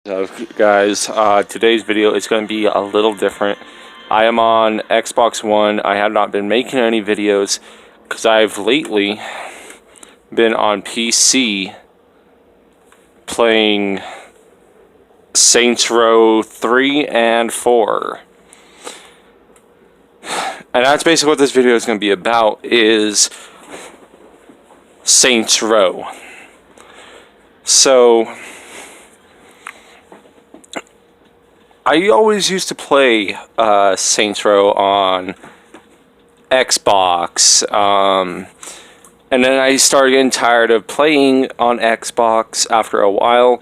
So, guys, today's video is going to be a little different. I am on Xbox One. I have not been making any videos because I've lately been on PC playing Saints Row 3 and 4. And that's basically what this video is going to be about, is Saints Row. So I always used to play Saints Row on Xbox, and then I started getting tired of playing on Xbox after a while,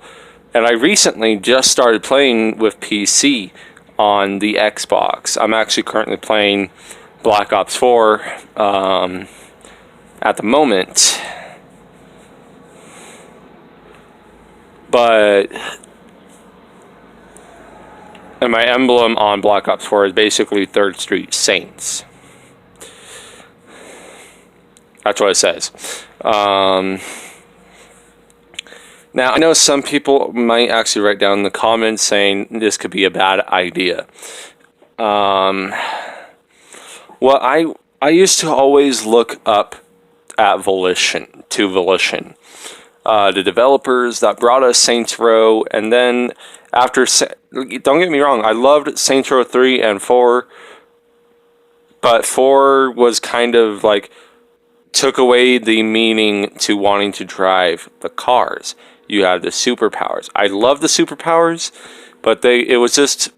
and I recently just started playing with PC on the Xbox. I'm actually currently playing Black Ops 4 at the moment, but and my emblem on Black Ops 4 is basically 3rd Street Saints. That's what it says. Now, I know some people might actually write down in the comments saying this could be a bad idea. Well, I used to always look up at Volition, the developers that brought us Saints Row, and then after, don't get me wrong, I loved Saints Row 3 and 4, but 4 was kind of like, took away the meaning to wanting to drive the cars. You had the superpowers. I love the superpowers, but it just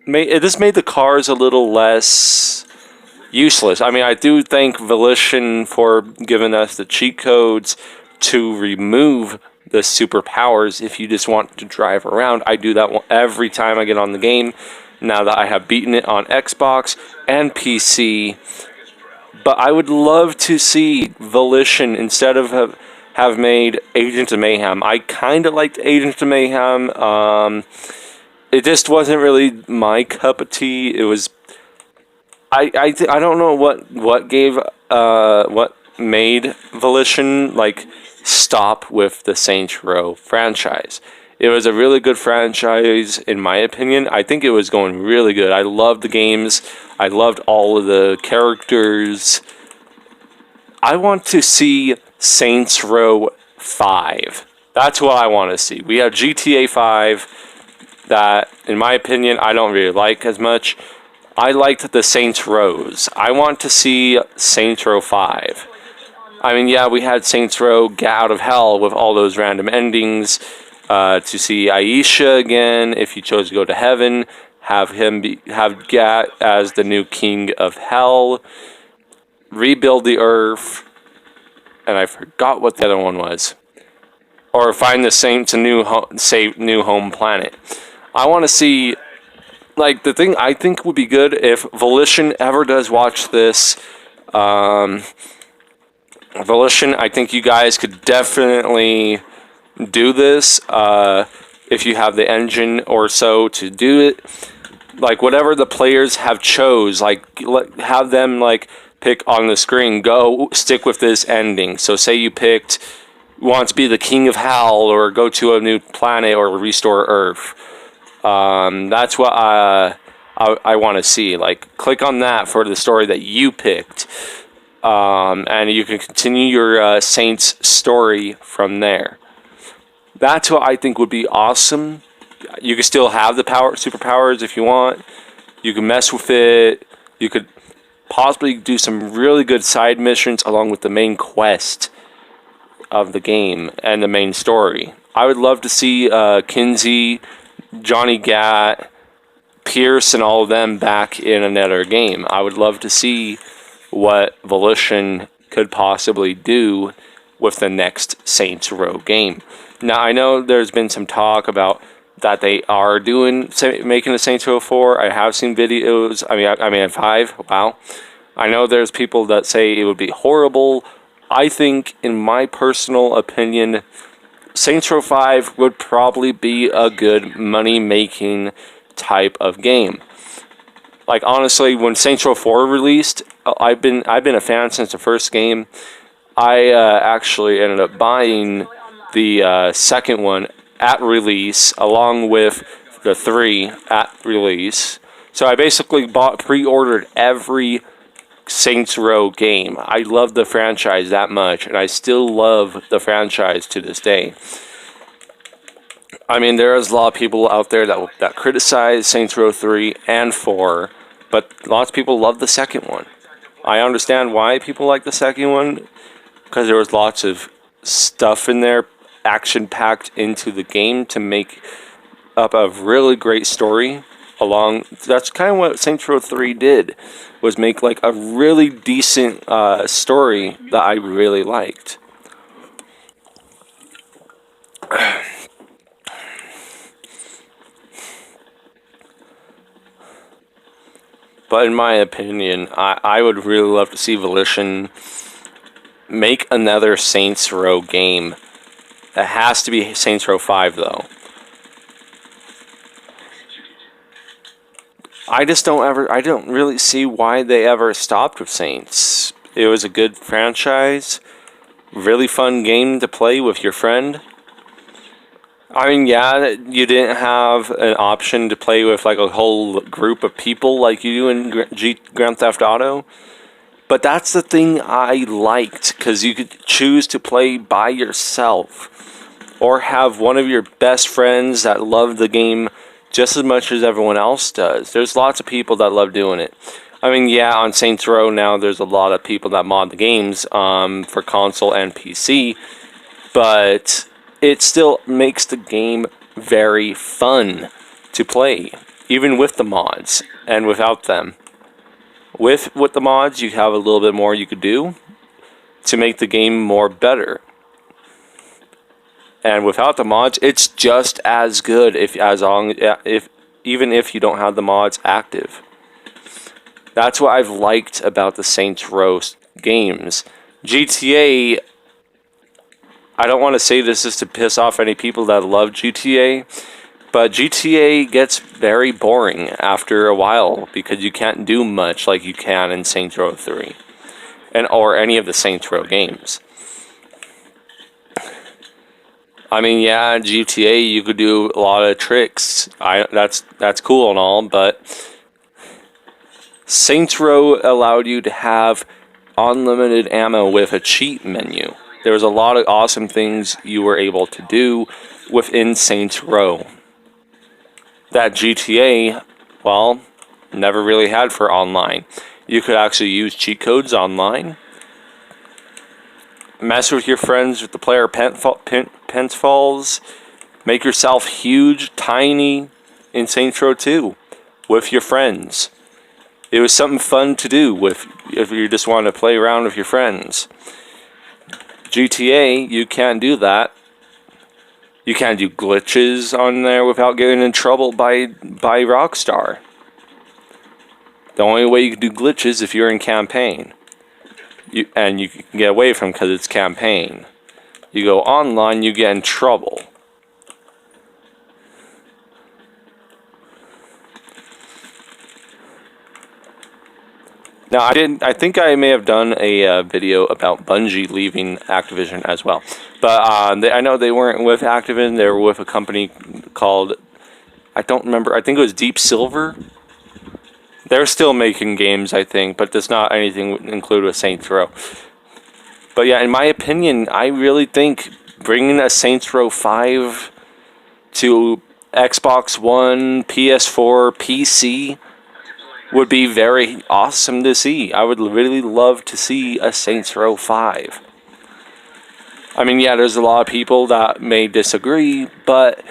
made the cars a little less useless. I mean, I do thank Volition for giving us the cheat codes to remove the superpowers if you just want to drive around. I do that every time I get on the game, now that I have beaten it on Xbox and PC. But I would love to see Volition, instead of have made Agents of Mayhem. I kind of liked Agents of Mayhem. It just wasn't really my cup of tea. It was, I don't know what made Volition like stop with the Saints Row franchise. It was a really good franchise, in my opinion. I think it was going really good. I loved the games. I loved all of the characters. I want to see Saints Row 5. That's what I want to see. We have GTA 5 that, in my opinion, I don't really like as much. I liked the Saints Rows. I want to see Saints Row 5. I mean, yeah, we had Saints Row Get Out of Hell with all those random endings. To see Aisha again, if you chose to go to heaven, have Gat as the new king of hell, rebuild the earth, and I forgot what the other one was. Or find the Saints a new home planet. I want to see, like, the thing I think would be good if Volition ever does watch this. Volition, I think you guys could definitely do this if you have the engine or so to do it. Like, whatever the players have chose, like, have them like pick on the screen, go stick with this ending. So say you picked want to be the king of hell, or go to a new planet, or restore Earth. That's what I want to see. Like, click on that for the story that you picked, and you can continue your Saints story from there. That's what I think would be awesome. You can still have the superpowers if you want. You can mess with it. You could possibly do some really good side missions along with the main quest of the game and the main story. I would love to see Kinsey, Johnny Gat, Pierce, and all of them back in another game. I would love to see what Volition could possibly do with the next Saints Row game. Now, I know there's been some talk about that they are making a Saints Row 4. I have seen videos. I mean 5. Wow. I know there's people that say it would be horrible. I think, in my personal opinion, Saints Row 5 would probably be a good money-making type of game. Like, honestly, when Saints Row 4 released, I've been a fan since the first game. I actually ended up buying the second one at release, along with the 3 at release. So I basically pre-ordered every Saints Row game. I love the franchise that much, and I still love the franchise to this day. I mean, there is a lot of people out there that criticize Saints Row 3 and 4, but lots of people love the second one. I understand why people like the second one, because there was lots of stuff in there, action-packed into the game to make up a really great story. That's kind of what Saints Row 3 did, was make like a really decent story that I really liked. But in my opinion, I would really love to see Volition make another Saints Row game. It has to be Saints Row 5, though. I don't really see why they ever stopped with Saints. It was a good franchise, really fun game to play with your friend. I mean, yeah, you didn't have an option to play with like a whole group of people like you do in Grand Theft Auto. But that's the thing I liked, because you could choose to play by yourself or have one of your best friends that love the game just as much as everyone else does. There's lots of people that love doing it. I mean, yeah, on Saints Row now there's a lot of people that mod the games for console and PC, but it still makes the game very fun to play, even with the mods and without them. With the mods, you have a little bit more you could do to make the game more better. And without the mods, it's just as good even if you don't have the mods active. That's what I've liked about the Saints Row games. GTA, I don't want to say this just to piss off any people that love GTA, but GTA gets very boring after a while because you can't do much like you can in Saints Row 3 or any of the Saints Row games. I mean, yeah, GTA, you could do a lot of tricks. That's cool and all, but Saints Row allowed you to have unlimited ammo with a cheat menu. There was a lot of awesome things you were able to do within Saints Row that GTA, well, never really had for online. You could actually use cheat codes online, mess with your friends with the player Pentfalls, make yourself huge, tiny in Saints Row 2 with your friends. It was something fun to do if you just want to play around with your friends. GTA, you can't do that. You can't do glitches on there without getting in trouble by Rockstar. The only way you can do glitches is if you're in campaign. And you can get away from because it's campaign. You go online, you get in trouble. Now, I think I may have done a video about Bungie leaving Activision as well. But I know they weren't with Activision. They were with a company called, I don't remember, I think it was Deep Silver. They're still making games, I think, but there's not anything included with Saints Row. But yeah, in my opinion, I really think bringing a Saints Row 5 to Xbox One, PS4, PC would be very awesome to see. I would really love to see a Saints Row 5. I mean, yeah, there's a lot of people that may disagree, but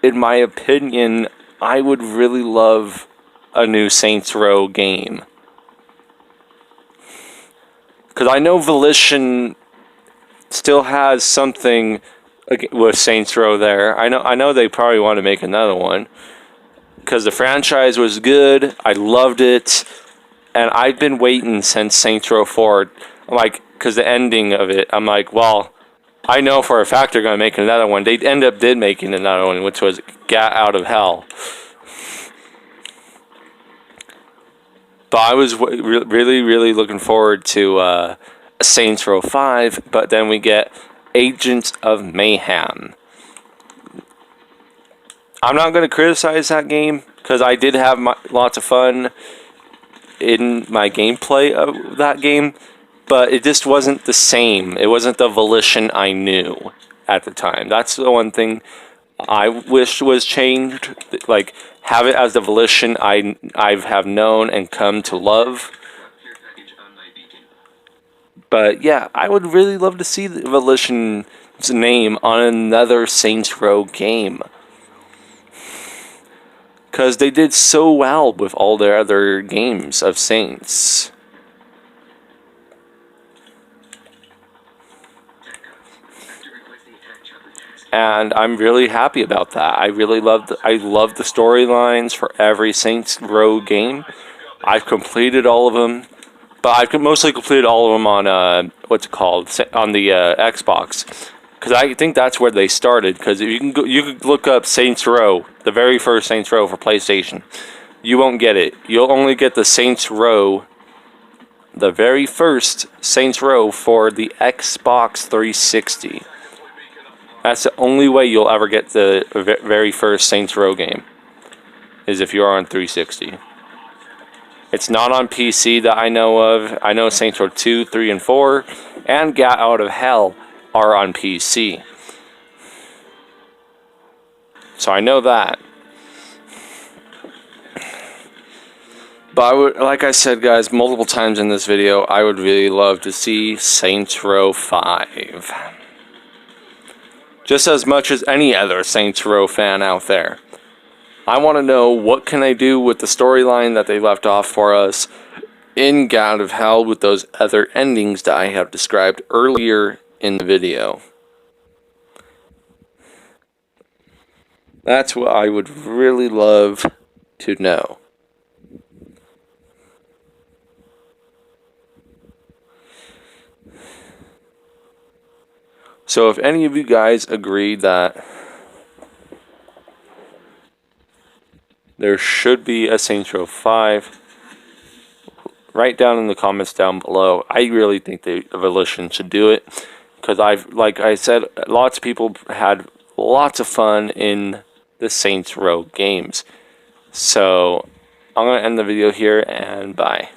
in my opinion, I would really love a new Saints Row game. Because I know Volition still has something with Saints Row there. I know they probably want to make another one. Because the franchise was good, I loved it, and I've been waiting since Saints Row 4. I'm like, because the ending of it, I'm like, well, I know for a fact they're going to make another one. They did making another one, which was Gat Out of Hell. But I was really, really looking forward to Saints Row 5, but then we get Agents of Mayhem. I'm not going to criticize that game because I did have lots of fun in my gameplay of that game, but it just wasn't the same. It wasn't the Volition I knew at the time. That's the one thing I wish was changed. Like, have it as the Volition I have known and come to love. But yeah, I would really love to see the Volition's name on another Saints Row game. Because they did so well with all their other games of Saints. And I'm really happy about that. I really love the storylines for every Saints Row game. I've completed all of them. But I've mostly completed all of them on, what's it called? On the Xbox. Because I think that's where they started. Because you can look up Saints Row, the very first Saints Row for PlayStation. You won't get it. You'll only get the Saints Row, the very first Saints Row for the Xbox 360. That's the only way you'll ever get the very first Saints Row game, is if you're on 360. It's not on PC that I know of. I know Saints Row 2, 3, and 4, and Gat Out of Hell are on PC. So I know that. But I would, like I said, guys, multiple times in this video, I would really love to see Saints Row 5. Just as much as any other Saints Row fan out there. I want to know what can I do with the storyline that they left off for us in Gat Out of Hell with those other endings that I have described earlier in the video. That's what I would really love to know. So if any of you guys agree that there should be a Saints Row 5, write down in the comments down below. I really think the Volition should do it. Because like I said, lots of people had lots of fun in the Saints Row games. So I'm going to end the video here, and bye.